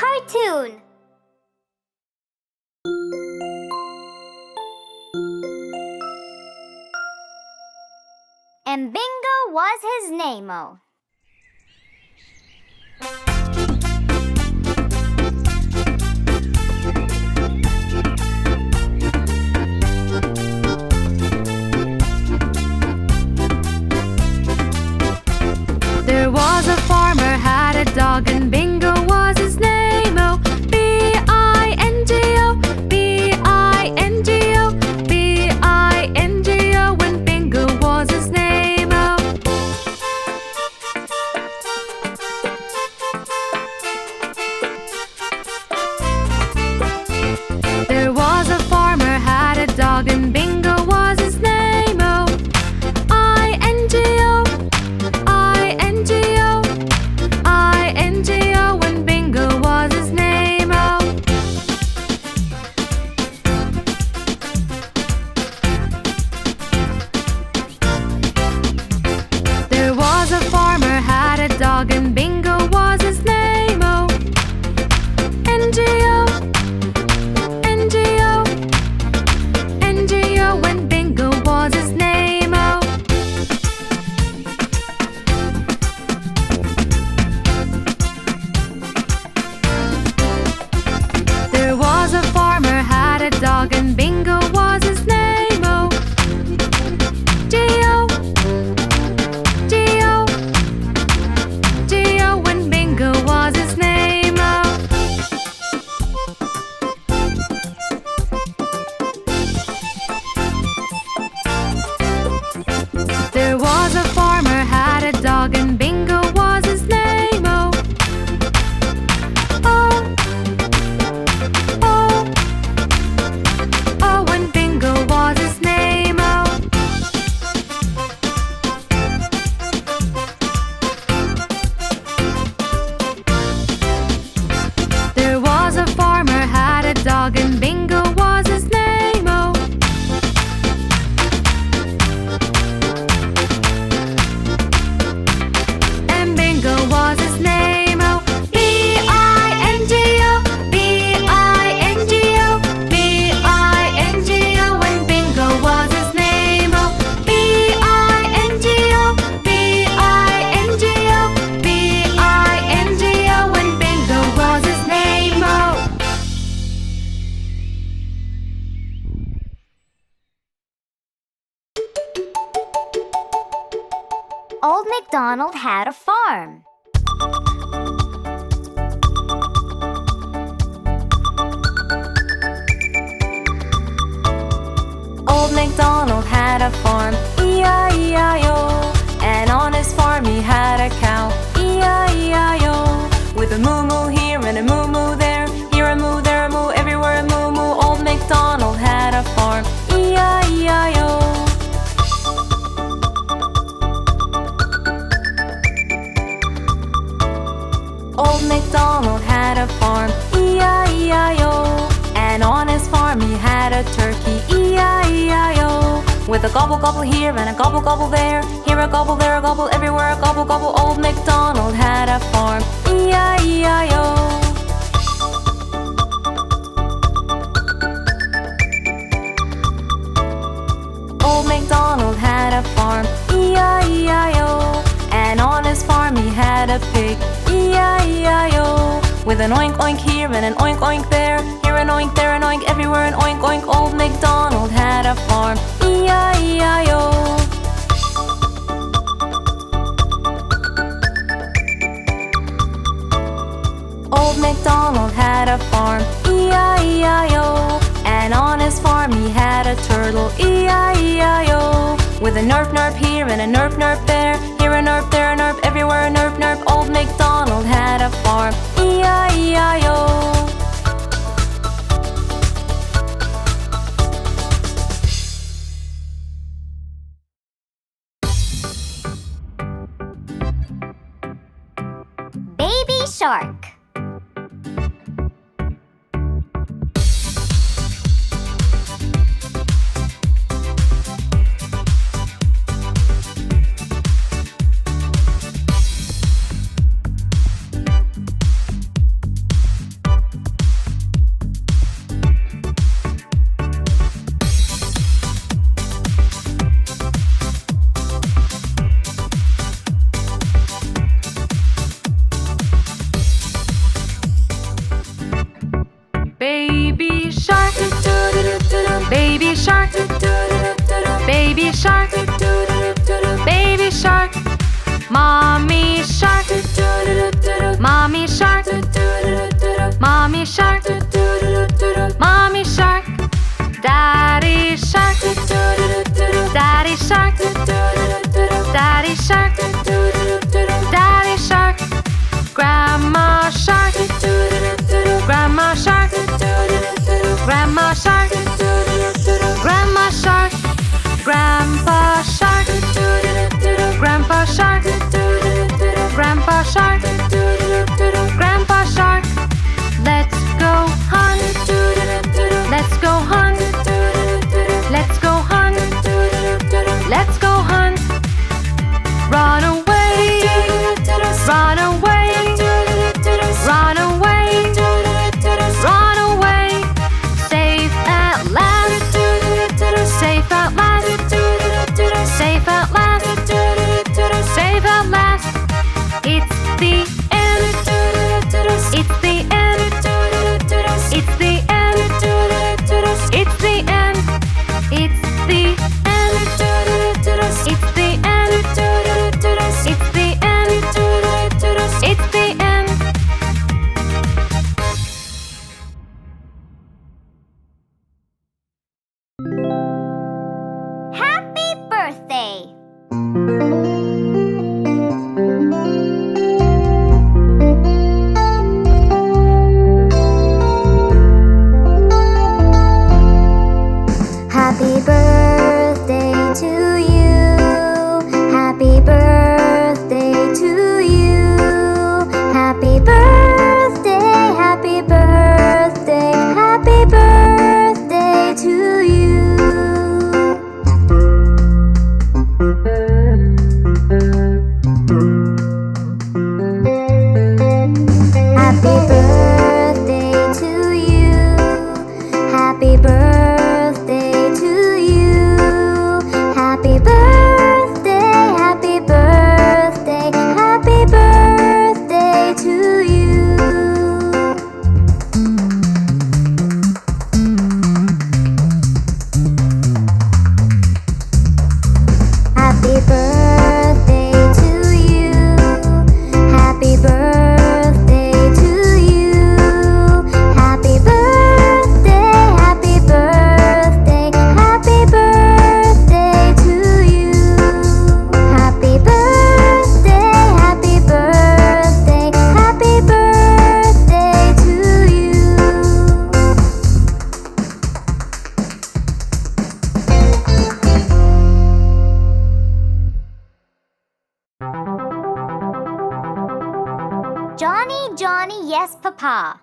cartoon. And Bingo was his name-o. There was a farmer had a dog, and Bingo was his name-o. B-I-N-G-O, B-I-N-G-O, B-I-N-G-O, and Bingo was his name-o. There was a farmer had a dog, and Bingo was his name-o. I-N-G-O, I-N-G-O, I-N-G-O, and Bingo was his name-o. There was a farmer had a dog, and Bingo was his name-o. N-G-O, N-G-O, N-G-O, and Bingo was his name-o. There was a farmer had a dog, and Bingo was his name-o. G-O, G-O, G-O, and Bingo was his name-o. There was a farmer had a dog, and Bingo was his name-o. Oh, oh, oh, and Bingo was his name-o. There was a farmer had a dog, and Bingo was his name-o. And Bingo was his name-o. B-I-N-G-O, B-I-N-G-O, B-I-N-G-O, and Bingo was his name-o. B-I-N-G-O, B-I-N-G-O, B-I-N-G-O, and Bingo was his name-o. Old MacDonald had a farm. Old MacDonald had a farm, E-I-E-I-O. And on his farm he had a cow, E-I-E-I-O. With a moo-moo here and a moo-moo there, here a moo, there a moo, everywhere a moo-moo. Old MacDonald had a farm, E-I-E-I-O. Old MacDonald had a farm, E-I-E-I-O. And on his farm he had a turkey, E-I-E-I-O. With a gobble gobble here and a gobble gobble there, here a gobble, there a gobble, everywhere a gobble gobble. Old MacDonald had a farm, E-I-E-I-O. Old MacDonald had a farm, E-I-E-I-O. And on his farm he had a pig, E-I-E-I-O. With an oink oink here and an oink oink there, here an oink, there an oink, everywhere an oink oink. Old MacDonald had a farm, E-I-E-I-O. Old MacDonald had a farm, E-I-E-I-O. And on his farm he had a turtle, E-I-E-I-O. With a nerp nerp here and a nerp nerp there, here a nerp, there a nerp, everywhere a nerp nerp. Old MacDonald had a farm, E-I-E-I-O. Baby Shark. Mommy shark, mommy shark, mommy shark, mommy shark. Daddy shark, daddy shark, daddy shark, daddy shark. Grandma shark, grandma shark, grandma shark, grandma shark. Grandpa shark, grandpa shark, grandpa shark, grandpa shark. Let's go hunt, let's go hunt, let's go hunt, let's go hunt. Run away, run away, run away, run away. Safe at last, safe at last, safe at last, safe at last. It's the end, it's the end, it's the end, it's the end, it's the end, it's the end, it's the end, it's the end. Happy birthday! Happy birthday to you. Happy birthday to you. Happy birthday, happy birthday, happy birthday to you. Happy birthday to you. Happy birthday to you. Happy birthday, happy birthday, happy birthday to you. Happy birthday to you. Happy birthday to you. Happy birthday, happy birthday, happy birthday to you. Happy birthday, happy birthday, happy birthday to you. Johnny, Johnny, yes, Papa.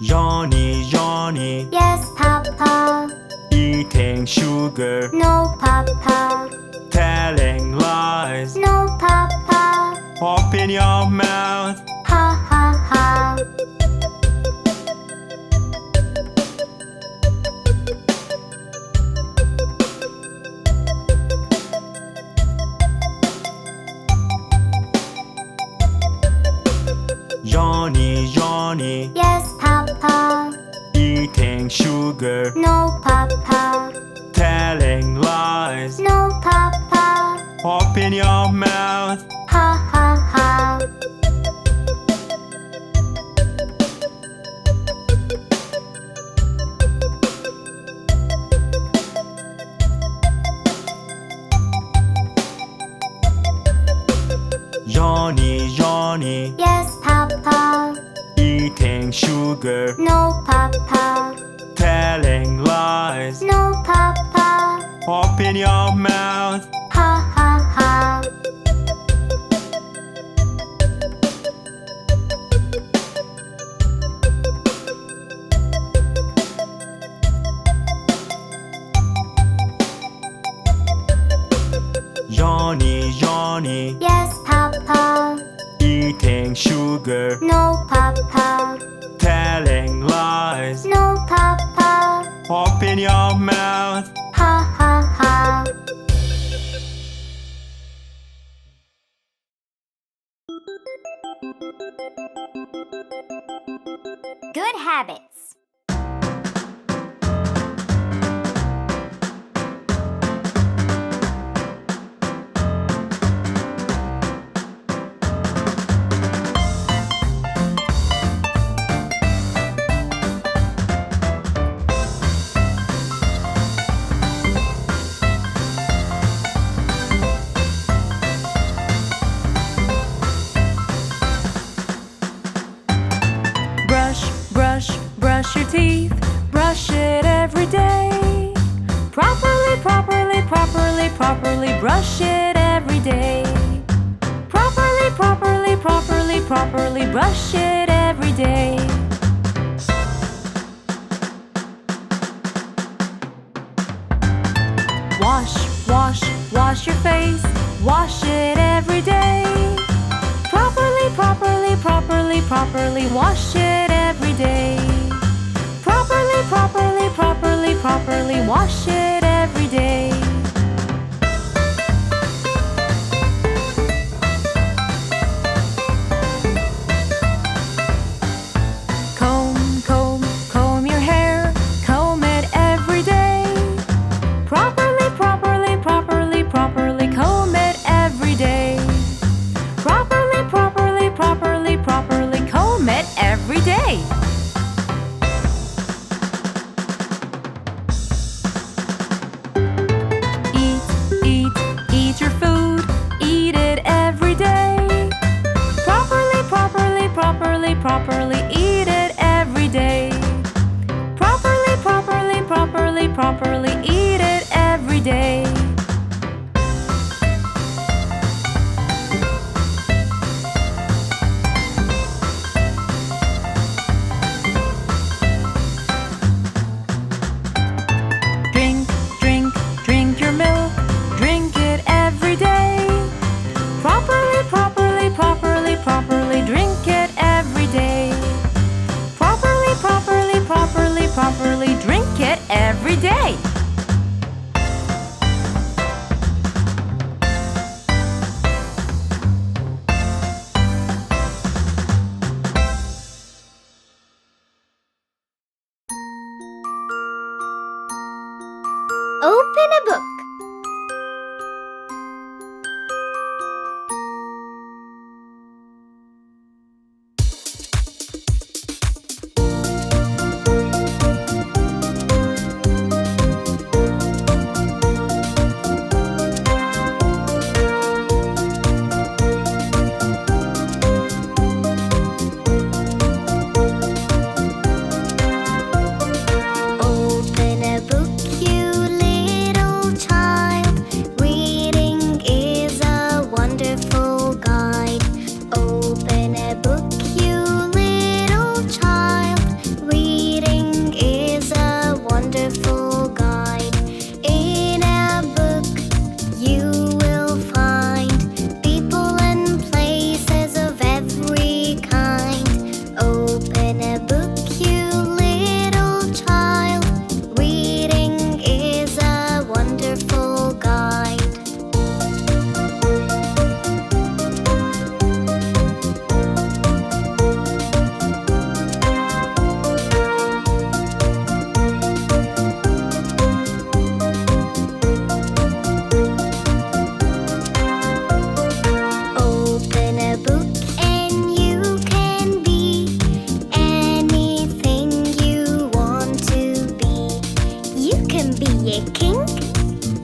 Johnny, Johnny, Yes, Papa. eating sugar, No, Papa. telling lies. No, Papa. Open your mouth. Ha, ha, ha. Johnny, Johnny, Yes, Papa. eating sugar, No, Papa. telling lies. No, Papa. Open your mouth. Ha, ha, ha. Johnny, Johnny, Yes, Papa. eating sugar, No, Papa. telling lies. No, Papa. Open your mouth. Ha, ha, ha. Johnny, Johnny, Yes, Papa. eating sugar, No, Papa. telling lies. No, Papa. Open your mouth. Ha, ha, ha. Good habits. Brush your teeth, brush it every day. Properly, properly, properly, properly brush it every day. Properly, properly, properly, properly brush it every day. Wash your face, wash it every day. Properly, properly, properly, properly wash it every day. Properly, properly, properly, properly wash it every day. Comb your hair, comb it every day. Properly, properly, properly, properly comb it every day. Properly, properly, properly, properly comb it every day. Eat your food, eat it every day. Properly, properly, properly, properly eat it every day. Properly, properly, properly, properly eat it every day. Drink your milk, drink it every day. Properly, properly, properly, properly drink it every day. Properly, properly, properly, properly drink it every day. Open a book. Open a book, you little child. Reading is a wonderful guide. Open a book, you little child. Reading is a wonderful guide. In a book, you will find people and places of every kind. Open a book, you little child. Reading is a wonderful guide. Open a book and you can be anything you want to be. You can be a king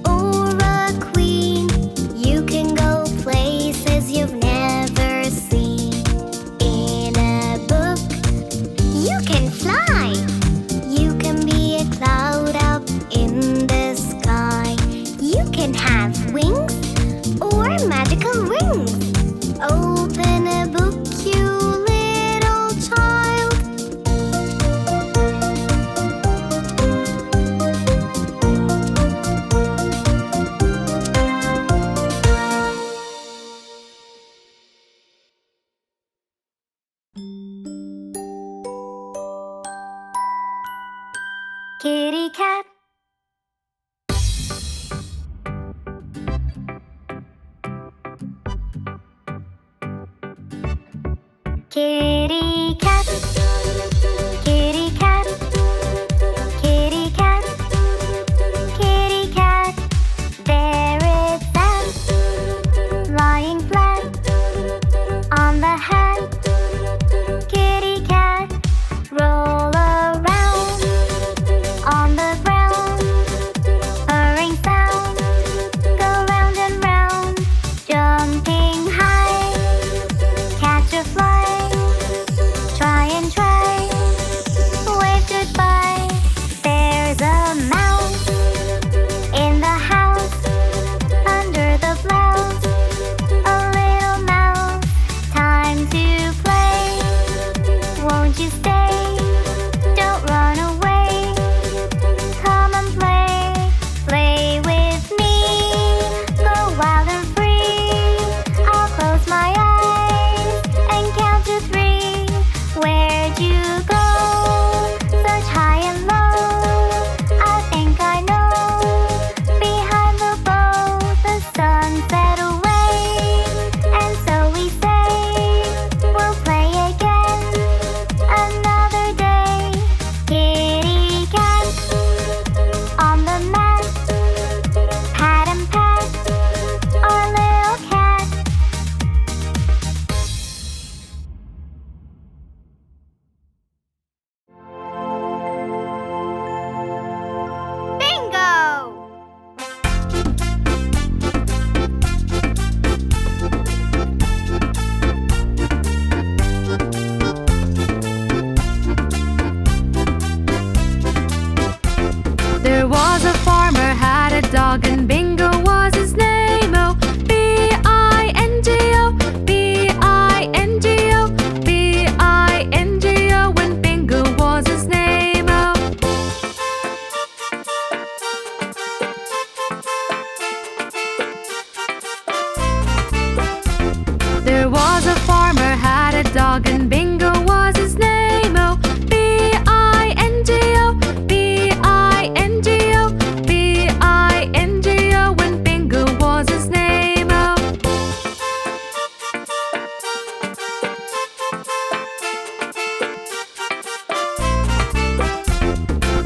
or a queen. You can go places you've never seen. In a book, you can fly. You can be a cloud up in the sky. You can have wings or magical rings. Open a book, you little child. Kitty cat. Kitty cat, kitty cat, kitty cat, kitty cat. There it sat, lying flat on the hat. Kitty cat, roll around on the ground. Purring sound, go round and round. Jumping high, catch a fly. Try and try, wave goodbye. There's a mouse in the house, under the blouse. A little mouse, time to play. Won't you stay? Don't run away. Come and play, play with me. Go wild and free. I'll close my eyes and count to 3. Where'd you go? Such high and low. I think I know. Behind the boat, the sun set away. And so we say, we'll play again another day. Kitty cat on the mat, pat and pat our little cat. Bingo! There was a farmer, had a dog, and Bingo was his name. Oh, B-I-N-G-O, B-I-N-G-O, B-I-N-G-O, when Bingo was his name. Oh. There was a farmer, had a dog, and Bingo was his name. Oh, B-I-N-G-O, B-I-N-G-O, B-I-N-G-O, when Bingo was his name. Oh.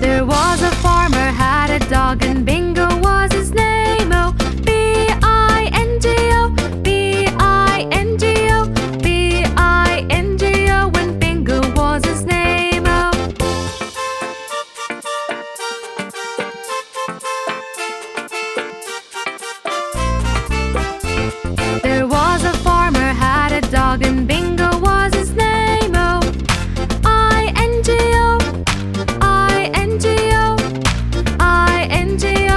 There was a farmer, had a dog, and Bingo was his name. Oh, B-I-N-G-O, B-I-N-G-O, B-I-N-G-O, when Bingo was his name. Oh. There was a farmer, had a dog, and Bingo was his name. Oh, I-N-G-O, I-N-G-O, I-N-G-O,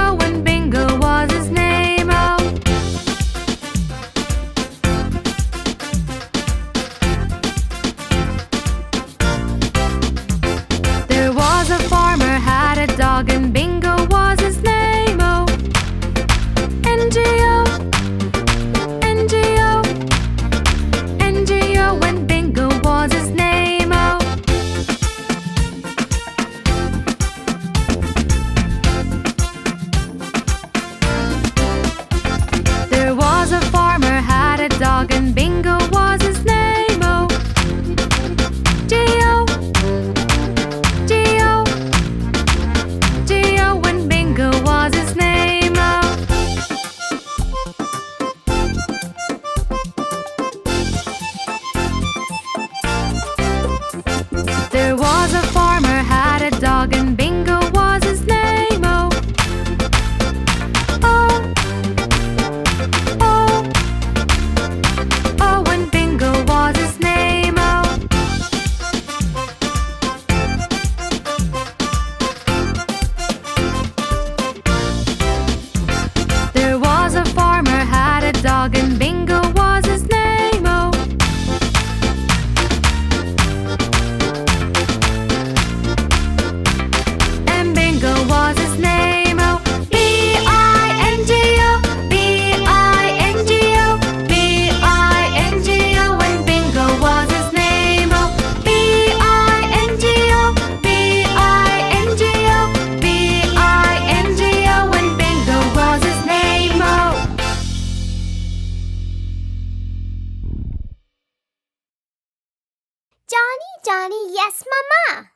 Johnny, yes, Mama.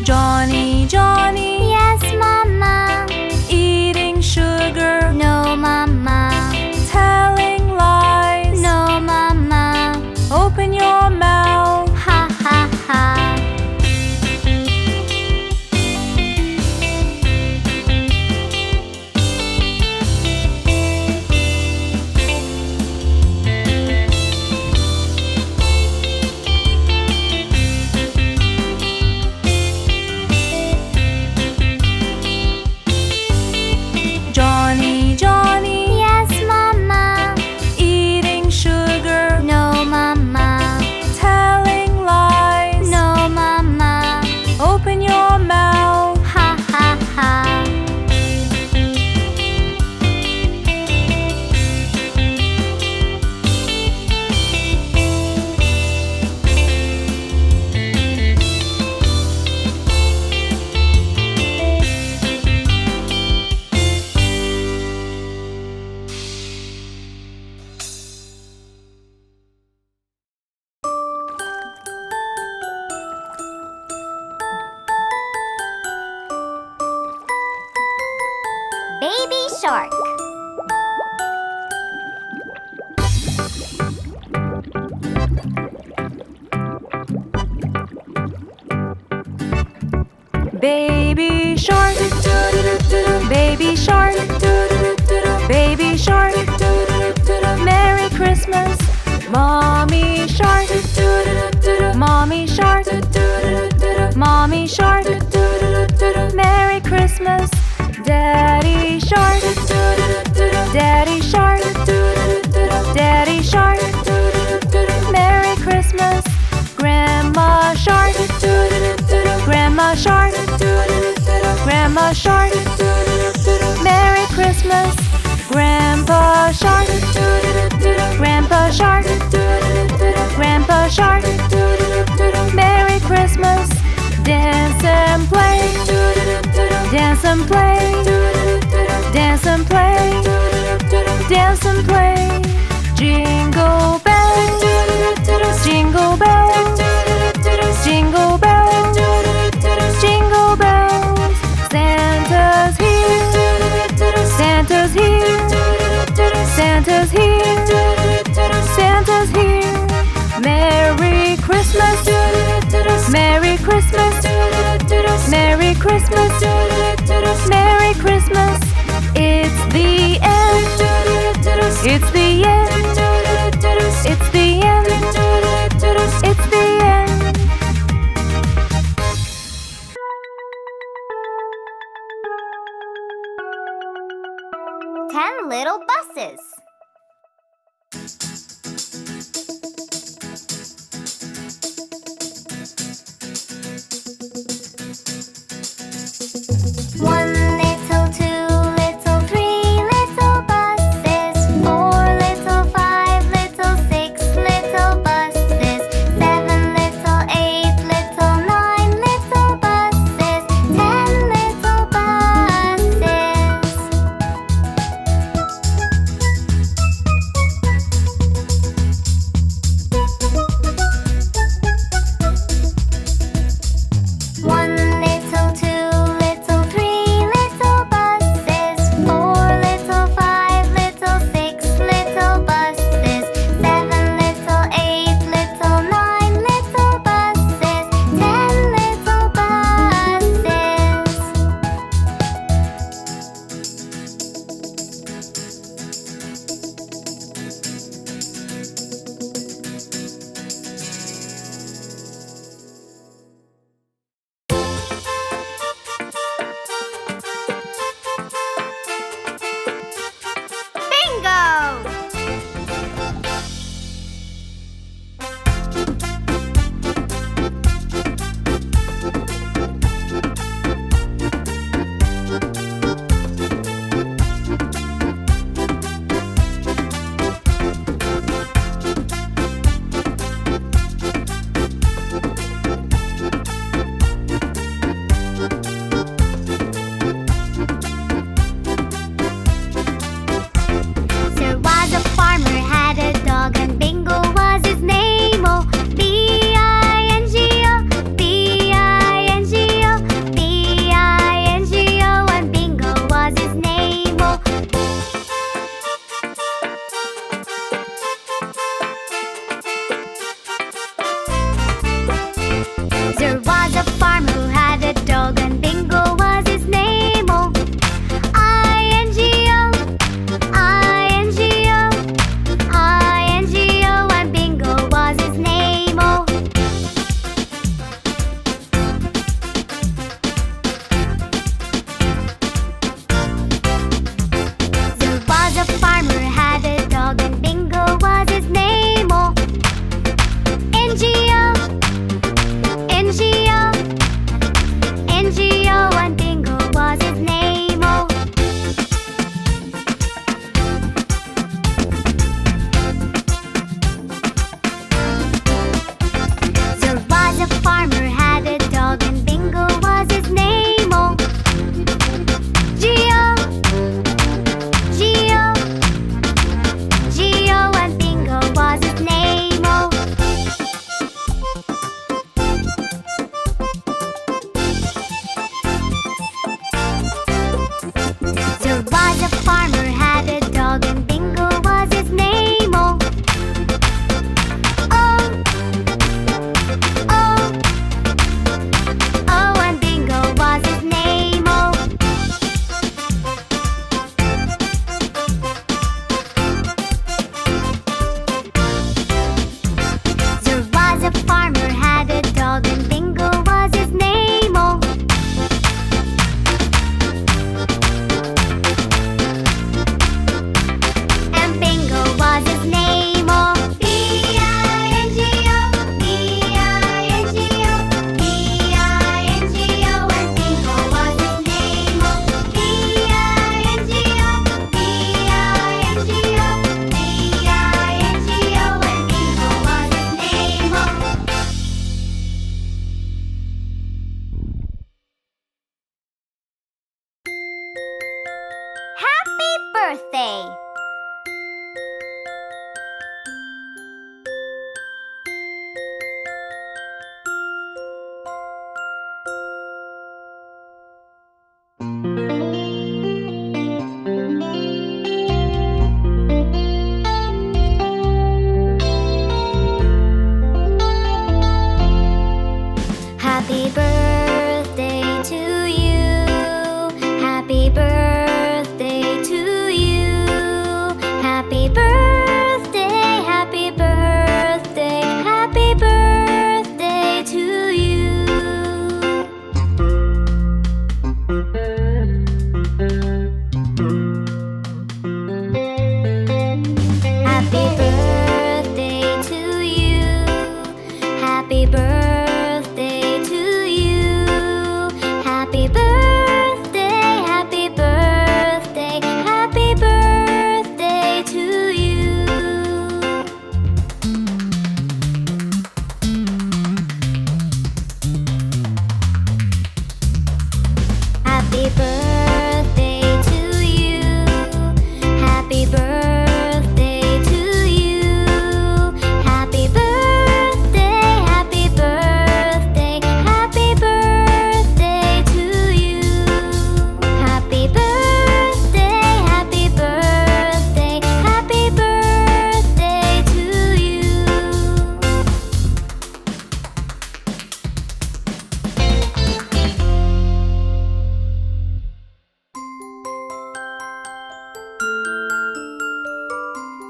Johnny, Johnny, Yes, Mama. eating sugar, No, Mama. telling lies. No, Mama. Open your mouth. Ha ha ha. Johnny, Johnny, Yes, Mama. eating sugar, No, Mama. telling lies. No, Mama. Open your mouth. Ha ha ha. Baby shark. Baby shark, baby shark, baby shark, Merry Christmas. Mommy shark, mommy shark, mommy shark, Merry Christmas. Daddy shark, daddy shark, daddy shark, Merry Christmas. Grandma shark, grandma shark, grandma shark, Merry Christmas. Grandpa shark, grandpa shark, grandpa shark, Merry Christmas. Dance and play, dance and play, dance and play, dance and play. Jingle bells, jingle bells, jingle bells, jingle bells. Santa's here, Santa's here, Santa's here, Santa's here. Merry Christmas, Merry Christmas, Merry Christmas, Merry Christmas. It's the end, it's the end, it's the end, it's the end. Ten little buses. One little, two little, three little buses. Four little, five little, six little buses. Seven little, eight little, nine little buses. 10 little buses. birthday! Happy birthday to you. Happy birthday to you. Happy birthday, happy birthday, happy birthday to you. Happy birthday to you. Happy birthday to you. Happy birthday, happy birthday, happy birthday to you. Happy birthday to you. Happy birthday to you. Happy birthday, happy birthday, happy birthday to you. Happy birthday, happy birthday, happy birthday to you.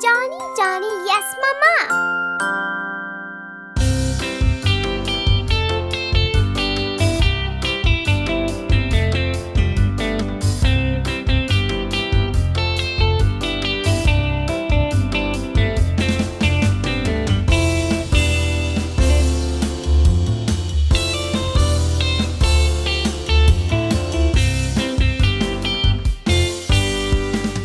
Johnny, Johnny, yes, Mama.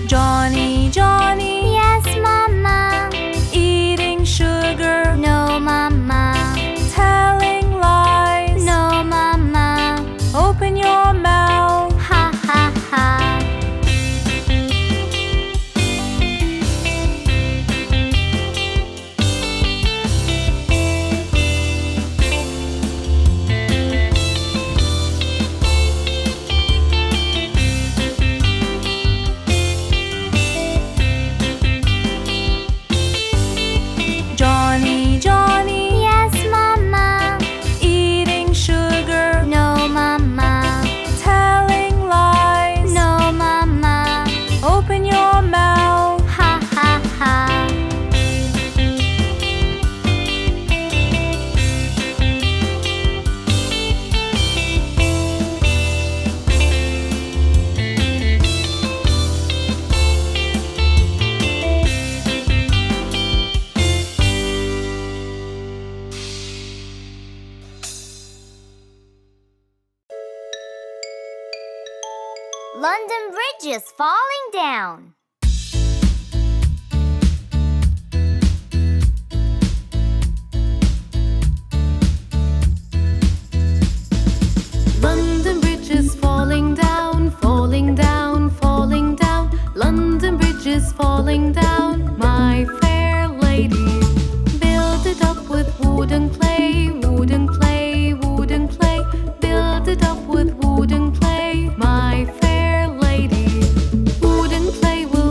Johnny, Johnny, Yes, Mama. eating sugar, No, Mama. telling lies. No, Mama. Open your mouth. Ha, ha, ha. Johnny, Johnny, Yes, Mama. eating sugar, No, Mama. telling lies. No, Mama. Open your mouth. Ha, ha, ha. London Bridge is falling down. London Bridge is falling down, falling down, falling down. London Bridge is falling down, my fair lady. Build it up with wooden clay, wooden clay, wooden clay. Build it up with wooden clay, my fair lady. Wooden clay will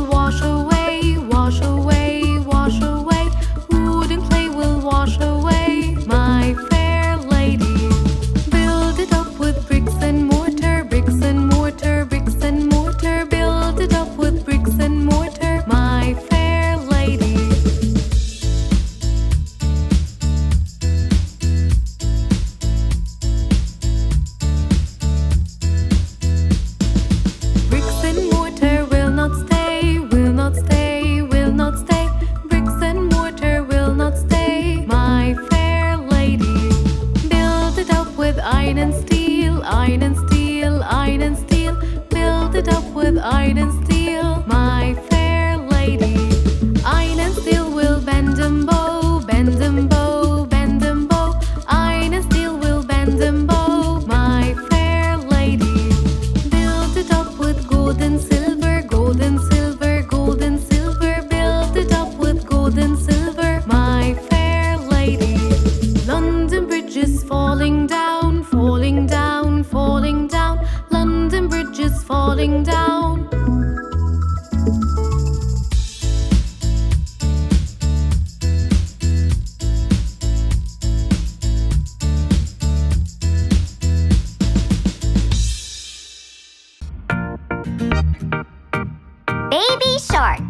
Baby shark.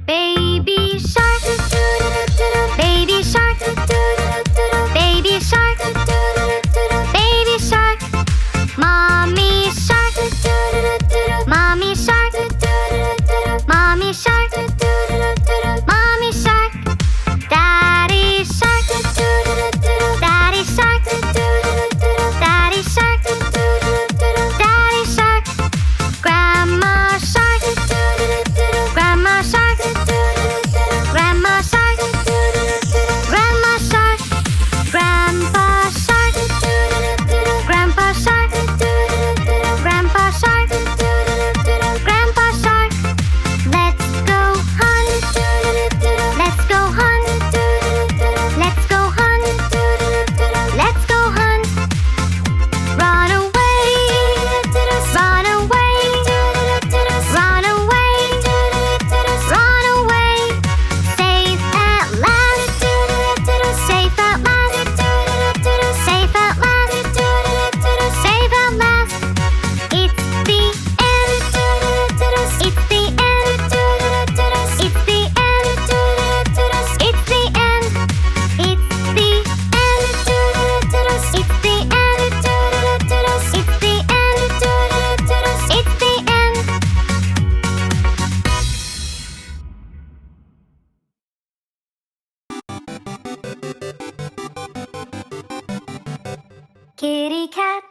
Baby shark. Baby shark. Baby shark. Baby shark. Mommy shark. Mommy shark. Mommy shark. Mommy shark. Daddy shark. Daddy shark. Daddy shark. Daddy shark. Grandma shark. Grandma shark. Grandma shark. Grandma shark. Grandpa shark. Grandpa shark. Grandpa shark. Grandpa shark. Let's go hunt. Let's go hunt. Let's go hunt. Let's go hunt. Run away. Run away. Run away. Run away. Safe at last. Safe at last. Safe at last. Safe at last. It's the end. It's the end. It's the end. It's the end. It's the end. It's the end. It's the end. It's the end. Kitty cat.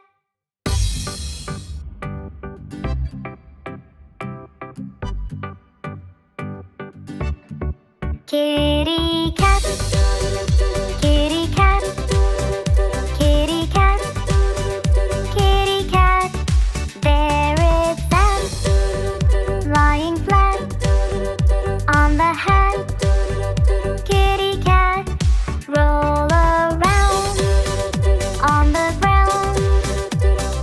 Kitty cat. Kitty cat. Kitty cat. Kitty cat. There it sat, lying flat on the hat. Kitty cat. Roll around on the ground.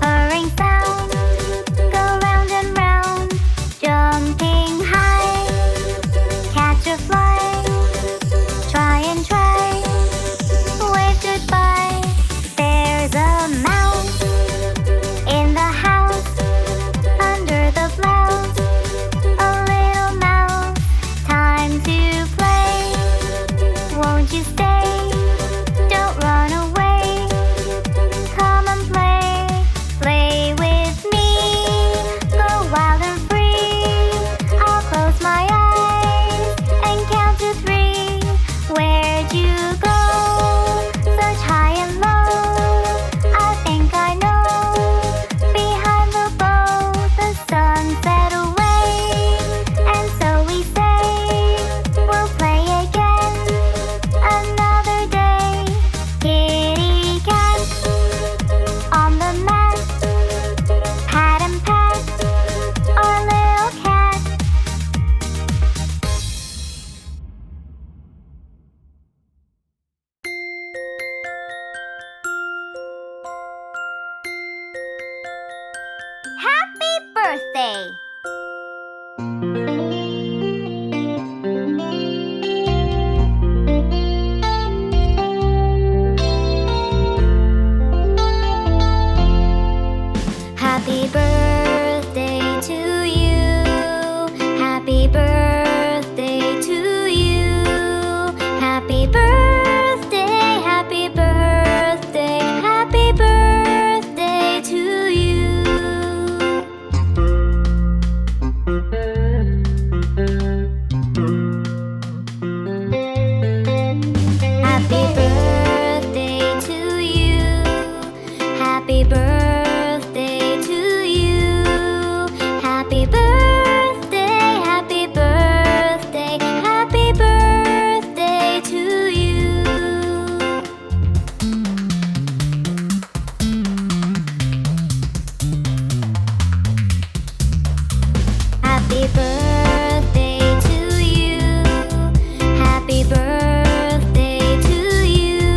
Purring sound. Go round and round. Jumping high. Catch a fly. Try and try. Wave goodbye. There's a mouse in the house. Under the blouse. A little mouse. Time to play. Won't you stay? Don't run away. Come and play. Play with me. Go wild and free. I'll close my eyes and count to 3. Where'd you go? Such high and low. I think I know. Behind the bow, the sun set away. And so we say, we'll play again another day. Kitty cat on the mat. Pat and pat our little cat. Happy birthday! Happy birthday to you. Happy birthday to you. Happy birthday, happy birthday, happy birthday to you. Happy birthday to you. Happy birthday to you. Happy birthday, happy birthday, happy birthday to you. Happy birthday to you. Happy birthday to you.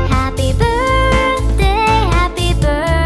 Happy birthday, happy birthday.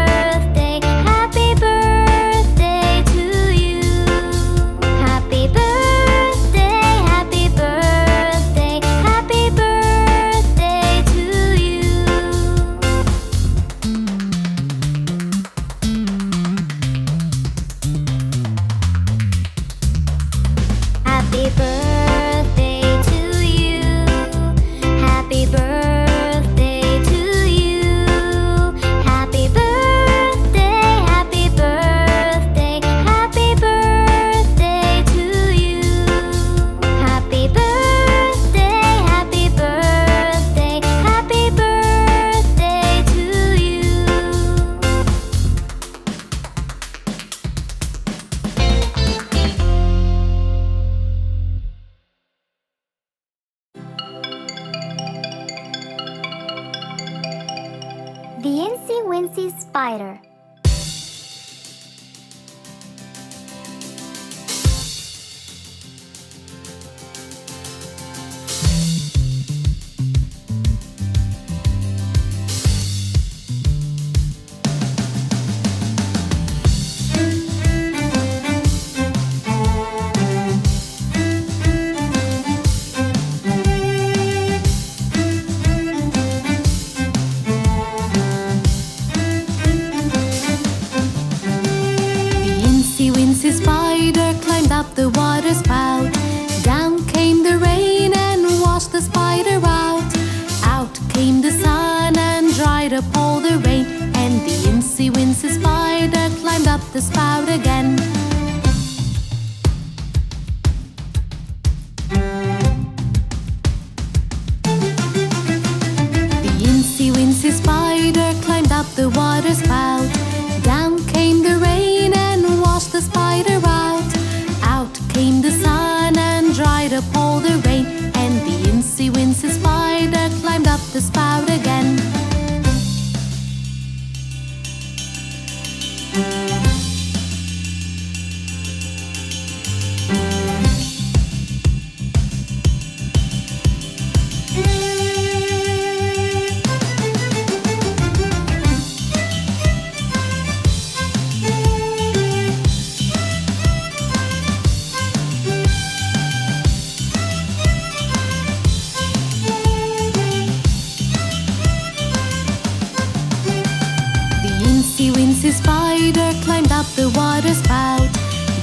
Incy Wincy Spider. Spider climbed up the water spout. Down came the rain and washed the spider out. Out came the sun and dried up all the rain. And the Incy Wincy Spider climbed up the spout again. The Incy Wincy Spider climbed up the water spout. Down came the rain and washed the spider out. Out came the sun and dried up all the rain. And the Incy Wincy Spider climbed up the spout again. The spider climbed up the water spout.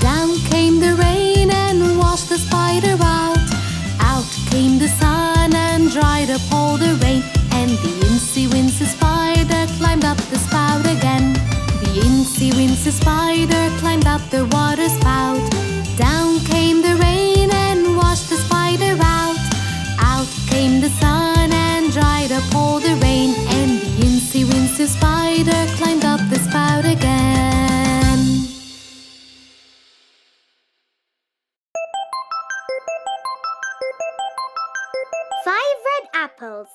Down came the rain and washed the spider out. Out came the sun and dried up all the rain. And the Incy Wincy Spider climbed up the spout again. The Incy Wincy Spider climbed up the water spout. Down came the rain and washed the spider out. Out came the sun and dried up all the rain. And the Incy Wincy Spider climbed up the spout again. Five red apples.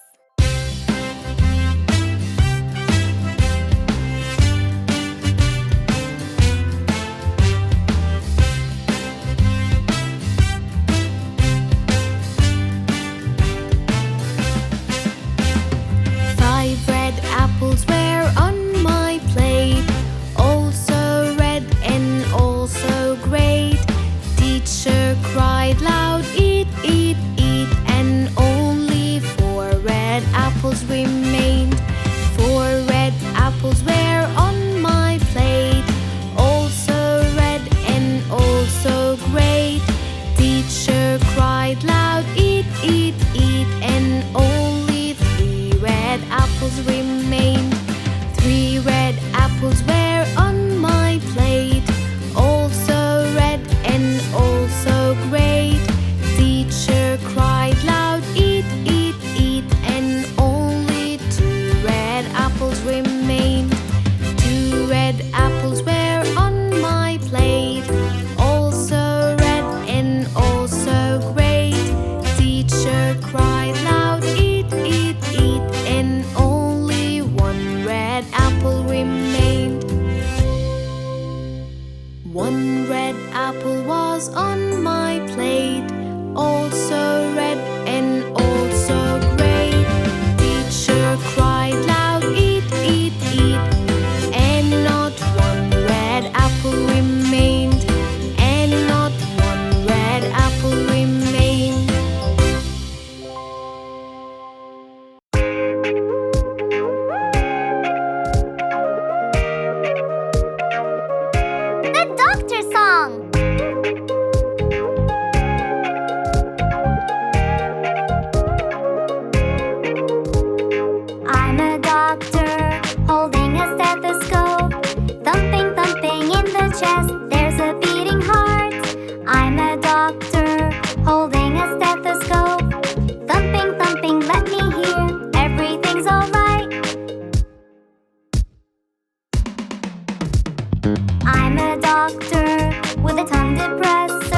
Five red apples were on my plate, also red and also great. Teacher cried loud, eat, eat, eat, and only 4 red apples remained. 4 red apples were on my plate, also red and also great. Teacher cried loud, eat, eat, eat, and only 3 red apples remained. 3 red apples were on my plate, also red and also great. Teacher cried loud, eat, eat, eat, and only 2 red apples remained. 2 red apples were on my plate, also red and also great. Teacher cried loud, eat, eat, eat, and only 1 red apple remained. 1 red apple was on my plate, also red and also great. Teacher cried loud, eat, eat, eat, and not 1 red apple remained. And not 1 red apple remained. The doctor song. I'm a doctor holding a stethoscope. Thumping, thumping in the chest, there's a beating heart. I'm a doctor holding a stethoscope. Thumping, thumping, let me hear, everything's alright. I'm a doctor with a tongue depressor.